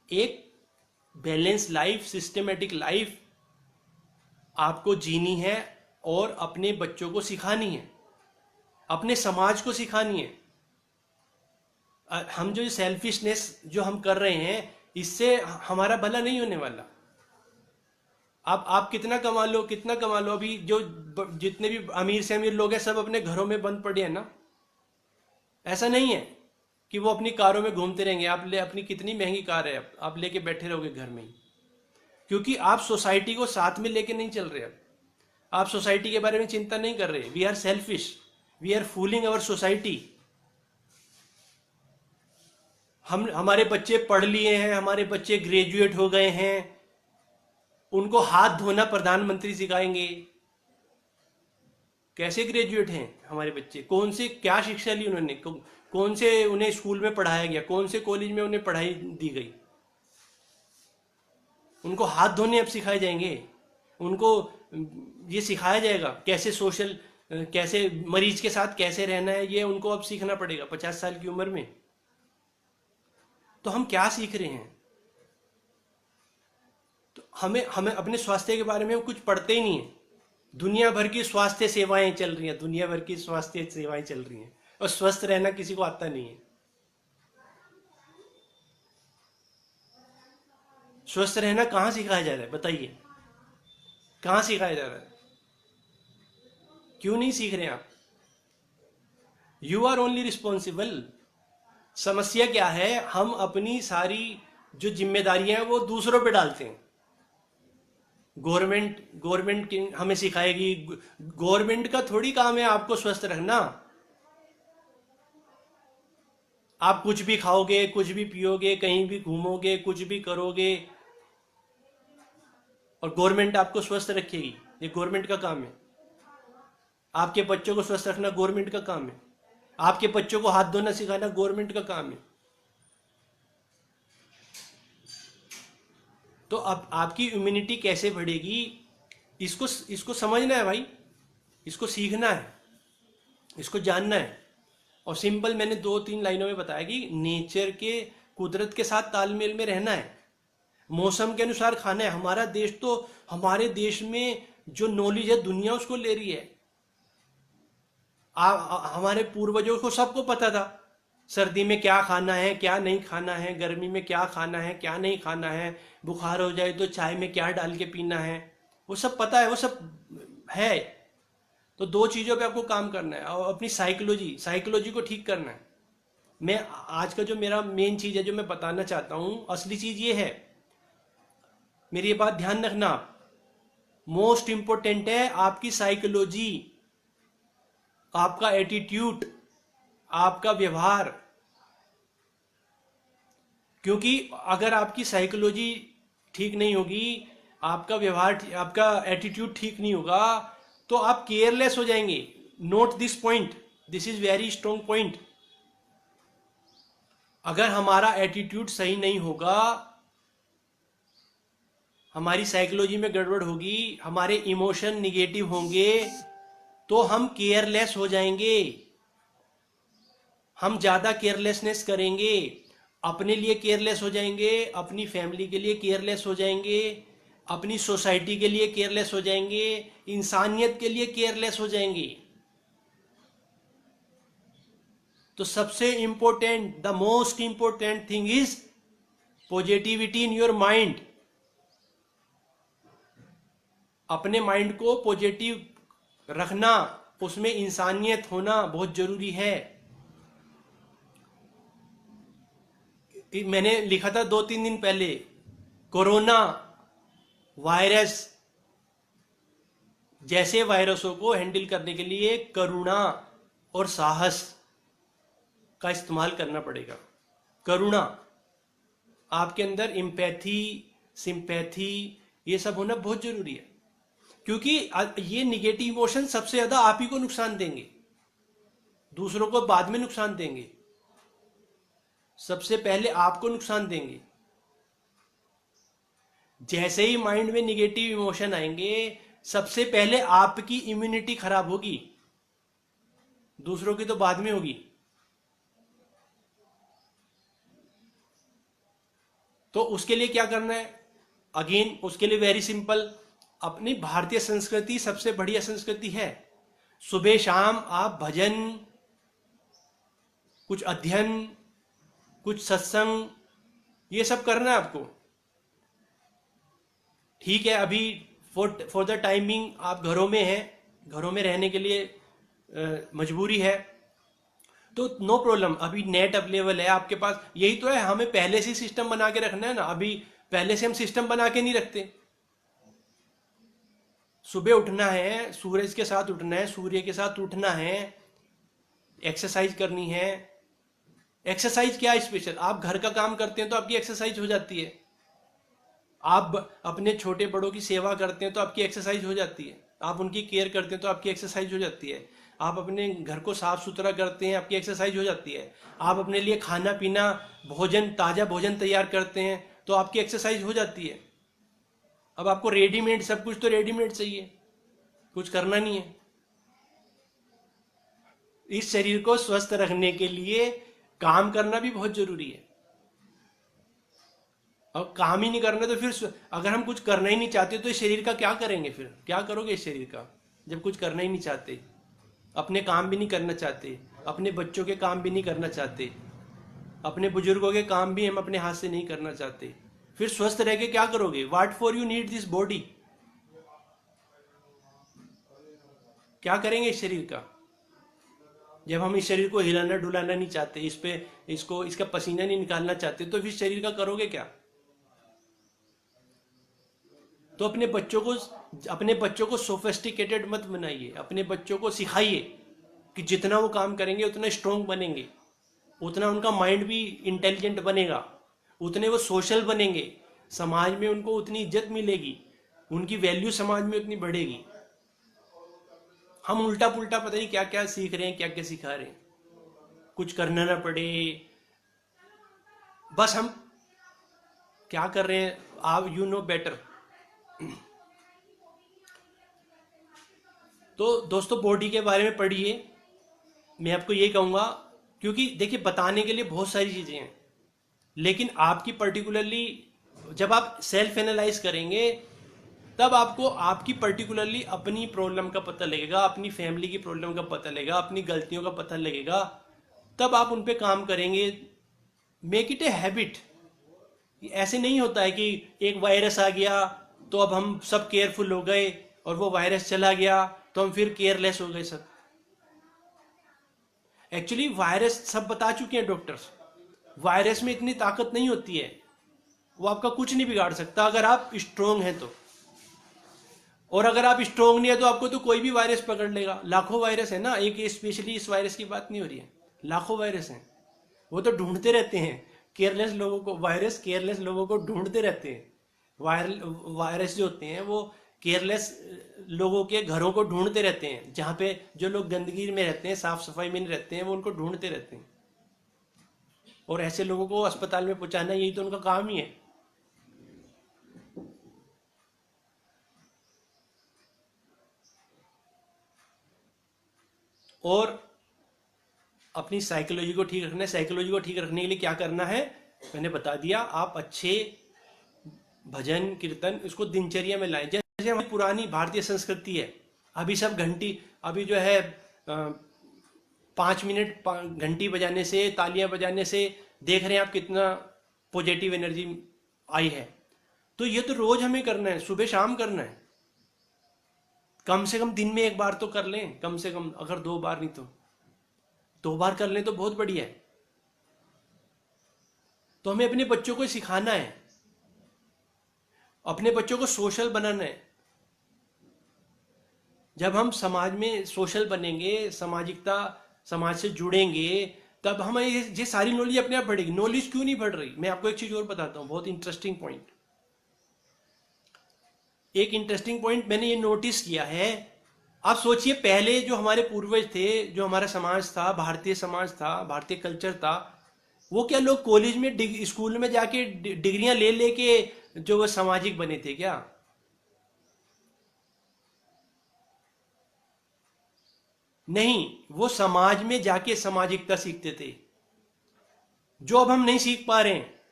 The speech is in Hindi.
एक बैलेंस लाइफ, सिस्टमेटिक लाइफ आपको जीनी है और अपने बच्चों को सिखानी है, अपने समाज को सिखानी है। हम जो सेल्फिशनेस जो हम कर रहे हैं, इससे हमारा भला नहीं होने वाला। आप कितना कमा लो, कितना कमा लो, अभी जो जितने भी अमीर से अमीर लोग हैं सब अपने घरों में बंद पड़े हैं ना। ऐसा नहीं है कि वो अपनी कारों में घूमते रहेंगे। आप ले अपनी कितनी महंगी कार है, आप लेके बैठे रहोगे घर में ही, क्योंकि आप सोसाइटी को साथ में लेके नहीं चल रहे। अब आप सोसाइटी के बारे में चिंता नहीं कर रहे। We are selfish, we are fooling our society. हम हमारे बच्चे पढ़ लिए हैं, हमारे बच्चे ग्रेजुएट हो गए हैं, उनको हाथ धोना प्रधानमंत्री सिखाएंगे। कैसे ग्रेजुएट हैं हमारे बच्चे? कौन से क्या शिक्षा ली उन्होंने? कौन से उन्हें स्कूल में पढ़ाया गया? कौन से कॉलेज में उन्हें पढ़ाई दी गई? उनको हाथ धोने अब सिखाए जाएंगे। उनको ये सिखाया जाएगा कैसे सोशल, कैसे मरीज के साथ कैसे रहना है, ये उनको अब सीखना पड़ेगा 50 साल की उम्र में। तो हम क्या सीख रहे हैं? तो हमें हमें अपने स्वास्थ्य के बारे में हम कुछ पढ़ते ही नहीं है। दुनिया भर की स्वास्थ्य सेवाएं चल रही हैं, दुनिया भर की स्वास्थ्य सेवाएं चल रही हैं, और स्वस्थ रहना किसी को आता नहीं है। स्वस्थ रहना कहाँ सिखाया जा रहा है बताइए? कहाँ सिखाया जा रहा है? क्यों नहीं सीख रहे आप? You are only responsible. समस्या क्या है? हम अपनी सारी जो जिम्मेदारियां हैं वो दूसरों पे डालते हैं। गवर्नमेंट गवर्नमेंट हमें सिखाएगी। गवर्नमेंट का थोड़ी काम है आपको स्वस्थ रखना। आप कुछ भी खाओगे, कुछ भी पियोगे, कहीं भी घूमोगे, कुछ भी करोगे, और गवर्नमेंट आपको स्वस्थ रखेगी। ये गवर्नमेंट का काम है। आपके बच्चों को स्वस्थ रखना गवर्नमेंट का काम है। आपके बच्चों को हाथ धोना सिखाना गवर्नमेंट का काम है। तो अब आपकी इम्यूनिटी कैसे बढ़ेगी? इसको इसको समझना है भाई, इसको सीखना है, इसको जानना है। और सिंपल मैंने 2-3 लाइनों में बताया कि नेचर के, कुदरत के साथ तालमेल में रहना है, मौसम के अनुसार खाना है। हमारा देश तो, हमारे देश में जो नॉलेज है दुनिया उसको ले रही है। हमारे पूर्वजों को सबको पता था सर्दी में क्या खाना है, क्या नहीं खाना है, गर्मी में क्या खाना है, क्या नहीं खाना है, बुखार हो जाए तो चाय में क्या डाल के पीना है, वो सब पता है, वो सब है। तो दो चीज़ों पे आपको काम करना है, और अपनी साइकोलॉजी साइकोलॉजी को ठीक करना है। मैं आज का जो मेरा मेन चीज़ है जो मैं बताना चाहता हूँ, असली चीज़ ये है, मेरी ये बात ध्यान रखना। मोस्ट इंपॉर्टेंट है आपकी साइकोलॉजी, आपका एटीट्यूड, आपका व्यवहार। क्योंकि अगर आपकी साइकोलॉजी ठीक नहीं होगी, आपका व्यवहार, आपका एटीट्यूड ठीक नहीं होगा, तो आप केयरलेस हो जाएंगे। Note this point, this is very strong point. अगर हमारा एटीट्यूड सही नहीं होगा, हमारी साइकोलॉजी में गड़बड़ होगी, हमारे इमोशन निगेटिव होंगे, तो हम केयरलेस हो जाएंगे। हम ज़्यादा केयरलेसनेस करेंगे, अपने लिए केयरलेस हो जाएंगे, अपनी फैमिली के लिए केयरलेस हो जाएंगे, अपनी सोसाइटी के लिए केयरलेस हो जाएंगे, इंसानियत के लिए केयरलेस हो जाएंगे। तो सबसे important, the most important thing is positivity in your mind. अपने माइंड को पॉजिटिव रखना, उसमें इंसानियत होना बहुत जरूरी है। मैंने लिखा था 2-3 दिन पहले, कोरोना वायरस जैसे वायरसों को हैंडल करने के लिए करुणा और साहस का इस्तेमाल करना पड़ेगा। करुणा, आपके अंदर इम्पैथी, सिंपैथी, ये सब होना बहुत जरूरी है। क्योंकि ये निगेटिव इमोशन सबसे ज्यादा आप ही को नुकसान देंगे, दूसरों को बाद में नुकसान देंगे, सबसे पहले आपको नुकसान देंगे। जैसे ही माइंड में निगेटिव इमोशन आएंगे, सबसे पहले आपकी इम्यूनिटी खराब होगी, दूसरों की तो बाद में होगी। तो उसके लिए क्या करना है? अगेन उसके लिए वेरी सिंपल, अपनी भारतीय संस्कृति सबसे बढ़िया संस्कृति है। सुबह शाम आप भजन, कुछ अध्ययन, कुछ सत्संग, ये सब करना है आपको। ठीक है, अभी फॉर द टाइमिंग आप घरों में हैं, घरों में रहने के लिए मजबूरी है, तो नो प्रॉब्लम, अभी नेट अवेलेबल है आपके पास। यही तो है, हमें पहले से सिस्टम बना के रखना है ना। अभी पहले से हम सिस्टम बना के नहीं रखते। सुबह उठना है, सूरज के साथ उठना है, सूर्य के साथ उठना है, एक्सरसाइज करनी है। एक्सरसाइज क्या है स्पेशल? आप घर का काम करते हैं तो आपकी एक्सरसाइज हो जाती है। आप अपने छोटे बड़ों की सेवा करते हैं तो आपकी एक्सरसाइज हो जाती है। आप उनकी केयर करते हैं तो आपकी एक्सरसाइज हो जाती है। आप अपने घर को साफ सुथरा करते हैं, आपकी एक्सरसाइज हो जाती है। आप अपने लिए खाना पीना, भोजन, ताजा भोजन तैयार करते हैं तो आपकी एक्सरसाइज हो जाती है। अब आपको रेडीमेड, सब कुछ तो रेडीमेड चाहिए, कुछ करना नहीं है। इस शरीर को स्वस्थ रखने के लिए काम करना भी बहुत जरूरी है। और काम ही नहीं करना तो फिर अगर हम कुछ करना ही नहीं चाहते तो इस शरीर का क्या करेंगे? फिर क्या करोगे इस शरीर का, जब कुछ करना ही नहीं चाहते, अपने काम भी नहीं करना चाहते, अपने बच्चों के काम भी नहीं करना चाहते, अपने बुजुर्गों के काम भी हम अपने हाथ से नहीं करना चाहते, फिर स्वस्थ रह के क्या करोगे? What for you need this body? क्या करेंगे इस शरीर का? जब हम इस शरीर को हिलाना डुलाना नहीं चाहते, इस पे इसको इसका पसीना नहीं निकालना चाहते, तो फिर शरीर का करोगे क्या? तो अपने बच्चों को सोफिस्टिकेटेड मत बनाइए। अपने बच्चों को सिखाइए कि जितना वो काम करेंगे उतना स्ट्रोंग बनेंगे, उतना उनका माइंड भी इंटेलिजेंट बनेगा, उतने वो सोशल बनेंगे, समाज में उनको उतनी इज्जत मिलेगी, उनकी वैल्यू समाज में उतनी बढ़ेगी। हम उल्टा पुल्टा पता नहीं क्या क्या सीख रहे हैं, क्या क्या सिखा रहे हैं, कुछ करना ना पड़े। बस हम क्या कर रहे हैं, आप यू नो बेटर। तो दोस्तों, बॉडी के बारे में पढ़िए, मैं आपको ये कहूँगा, क्योंकि देखिए बताने के लिए बहुत सारी चीज़ें हैं, लेकिन आपकी पर्टिकुलरली जब आप सेल्फ एनालाइज करेंगे तब आपको आपकी पर्टिकुलरली अपनी प्रॉब्लम का पता लगेगा, अपनी फैमिली की प्रॉब्लम का पता लगेगा, अपनी गलतियों का पता लगेगा, तब आप उन पे काम करेंगे। Make it a habit. ऐसे नहीं होता है कि एक वायरस आ गया तो अब हम सब केयरफुल हो गए, और वो वायरस चला गया तो हम फिर केयरलेस हो गए सब। एक्चुअली वायरस सब बता चुके हैं डॉक्टर्स, वायरस में इतनी ताकत नहीं होती है, वो आपका कुछ नहीं बिगाड़ सकता अगर आप स्ट्रोंग हैं तो। और अगर आप स्ट्रोंग नहीं है तो आपको तो कोई भी वायरस पकड़ लेगा। लाखों वायरस है ना, एक स्पेशली इस वायरस की बात नहीं हो रही है, लाखों वायरस हैं। वो तो ढूंढते रहते हैं केयरलेस लोगों को, वायरस केयरलेस लोगों को ढूंढते रहते हैं। वायरस जो होते हैं वो केयरलेस लोगों के घरों को ढूंढते रहते हैं, जहाँ पे जो लोग गंदगी में रहते हैं, साफ सफाई में नहीं रहते हैं, वो उनको ढूंढते रहते हैं, और ऐसे लोगों को अस्पताल में पहुंचाना, यही तो उनका काम ही है। और अपनी साइकोलॉजी को ठीक रखना है। साइकोलॉजी को ठीक रखने के लिए क्या करना है मैंने बता दिया। आप अच्छे भजन कीर्तन इसको दिनचर्या में लाएं। जैसे हमारी पुरानी भारतीय संस्कृति है, अभी सब घंटी, अभी जो है 5 मिनट घंटी बजाने से, तालियां बजाने से देख रहे हैं आप कितना पॉजिटिव एनर्जी आई है। तो ये तो रोज हमें करना है, सुबह शाम करना है, कम से कम दिन में एक बार तो कर लें, कम से कम, अगर 2 बार नहीं तो 2 बार कर लें तो बहुत बढ़िया है। तो हमें अपने बच्चों को सिखाना है, अपने बच्चों को सोशल बनाना है। जब हम समाज में सोशल बनेंगे, सामाजिकता, समाज से जुड़ेंगे, तब हमें ये सारी नॉलेज अपने आप बढ़ेगी। नॉलेज क्यों नहीं बढ़ रही? मैं आपको एक चीज और बताता हूं, बहुत इंटरेस्टिंग पॉइंट। एक इंटरेस्टिंग पॉइंट मैंने ये नोटिस किया है। आप सोचिए, पहले जो हमारे पूर्वज थे, जो हमारा समाज था, भारतीय समाज था, भारतीय कल्चर था, वो क्या लोग कॉलेज में, स्कूल में जाके डिग्रियां ले लेके जो वो सामाजिक बने थे क्या? नहीं, वो समाज में जाके सामाजिकता सीखते थे, जो अब हम नहीं सीख पा रहे हैं।